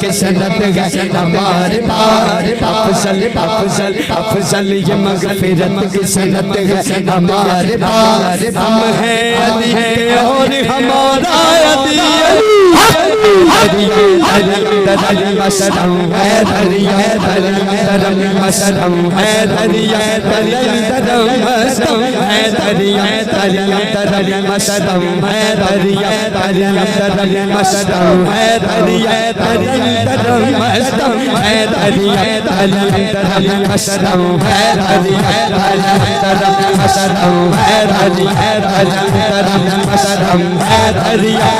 کی سند ہے ہمارے پاس افضل افضل افضل یہ مغفرت کی سند ہے ہمارے پاس ہم ہیں علی کے اور ہمارا علی مسلم ہے دریا درم مسلم ہے دریا درم مسلم ہے دریا درم مسلم ہے دریا درم مسلم ہے دریا درم مسلم ہے دریا درم مسلم ہے دریا درم مسلم ہے دریا درم مسلم ہے دریا درم مسلم ہے دریا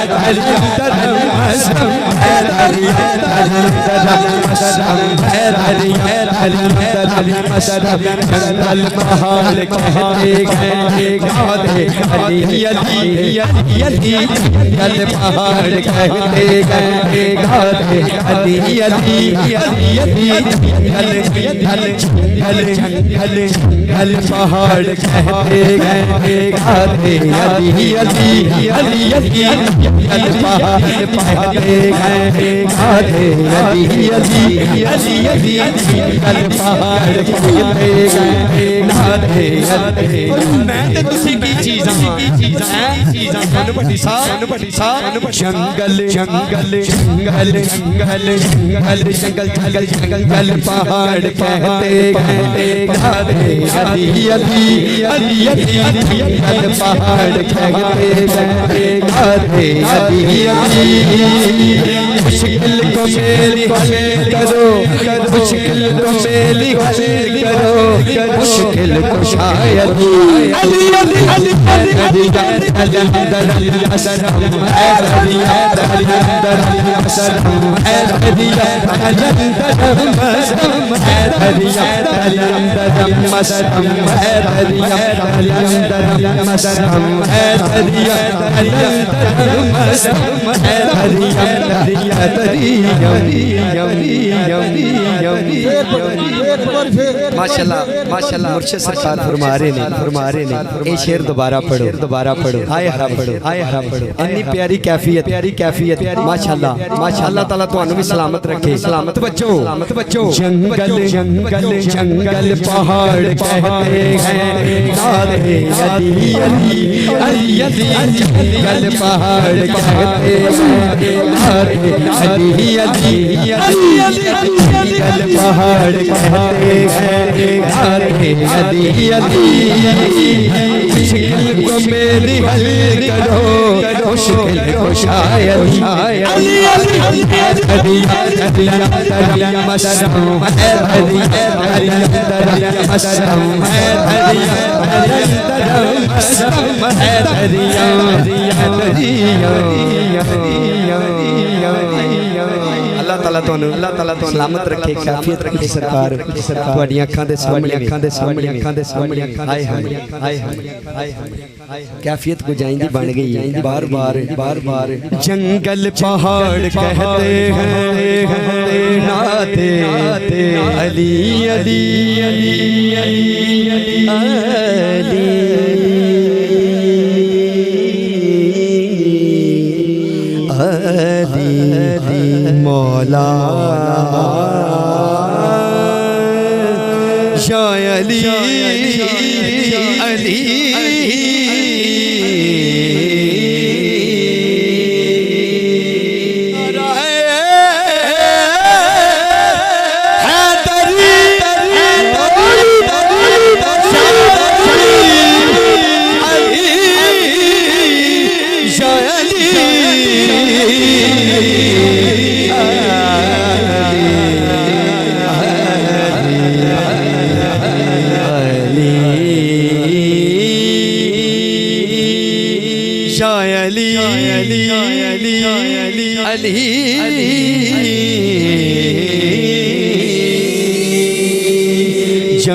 مسلم ہے دریا درم مسلم جنگل پہاڑ کہتے گئے گادے علی علی علی جنگل پہاڑ کہتے گئے گادے علی علی علی جنگل پہاڑ کہتے گئے گادے علی علی علی جنگل پہاڑ کہتے گئے گادے علی علی علی جنگل پہاڑ کہتے گئے گادے علی میں تے تسی کی چیزاں جنگل جنگل جنگل جنگل جنگل جنگل پہاڑ کہتے گئے گادے علی علی علی جنگل پہاڑ کہتے گئے گادے علی علی مشکل کو میری حل کرو مشکل کو میری حل کرو مشکل کو شاید علی علی علی علی درم مسلم ہے دریا درم مسلم ہے دریا درم مسلم ہے دریا درم مسلم ہے دریا درم مسلم ہے دریا درم مسلم ہے دریا ماشاءاللہ ماشاءاللہ مرشد سرکار فرما رہے نے اے شعر دوبارہ پڑھو آئے ہرا پڑھو انی پیاری کیفیت ماشاءاللہ اللہ تعالیٰ تو انہوں بھی سلامت رکھے سلامت بچو جنگل جنگل جنگل پہاڑ کہتے ہیں گادے علی علی علی جنگل پہاڑ کہتے ہیں گادے علی علی علی جنگل پہاڑ کہتے ہیں گادے علی علی مشکل کو میری حل کرو مشکل کو شاید علی علی درم مسلم ہے دریا درم مسلم ہے دریا درم مسلم ہے دریا اللہ تعالیٰ تو سلامت رکھے کیفیت رکھے سرکار تواڈی اکھاں دے سامنے آئے کیفیت کو جائیں بن گئی بار بار جنگل پہاڑ کہتے ہیں نعت علی علی مولا یا علی علی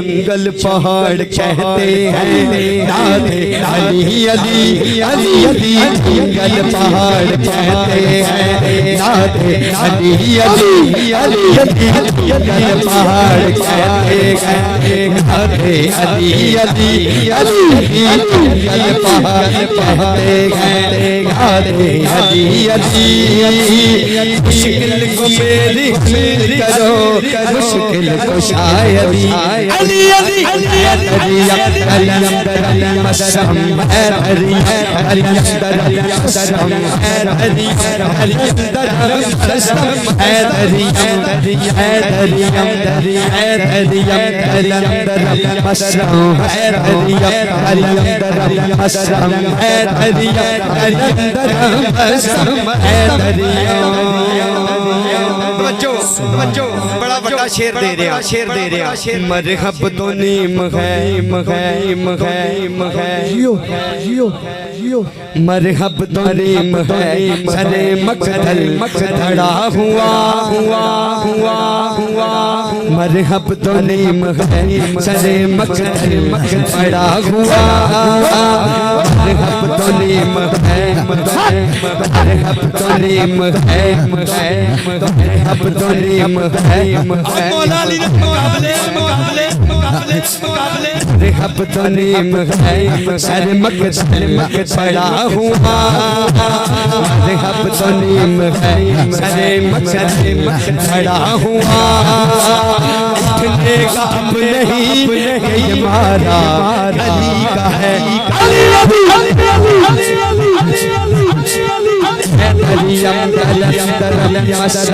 جنگل پہاڑ کہتے ہیں نعت علی علی علی علی جنگل پہاڑ کہتے ہیں نعت علی علی علی علی جنگل پہاڑ کہتے ہیں نعت علی علی علی جنگل پہاڑ کہتے ہیں نعت علی علی مشکل کو میری حل کرو مشکل کو شاید علی علی علی علی مسلم علی علی مسلم علی علی بڑا بڑا شیر دے رہے ہیں مرحب تو نیم ہے مرحب تو نیم ہے سر مقتل کھڑا ہوا مرحب تو نیم ہے سر مقتل کھڑا ہوا مرحب تو نیم ہے مرحب تو نیم ہے مرحب تو نیم ہے مرحب تو نیم ہے سر مقتل کھڑا ہوا مرحب تو نیم ہے سر مقتل کھڑا ہوا اٹھنے کا اب نہیں یہ مارا علی کا ہے علی علی علی علی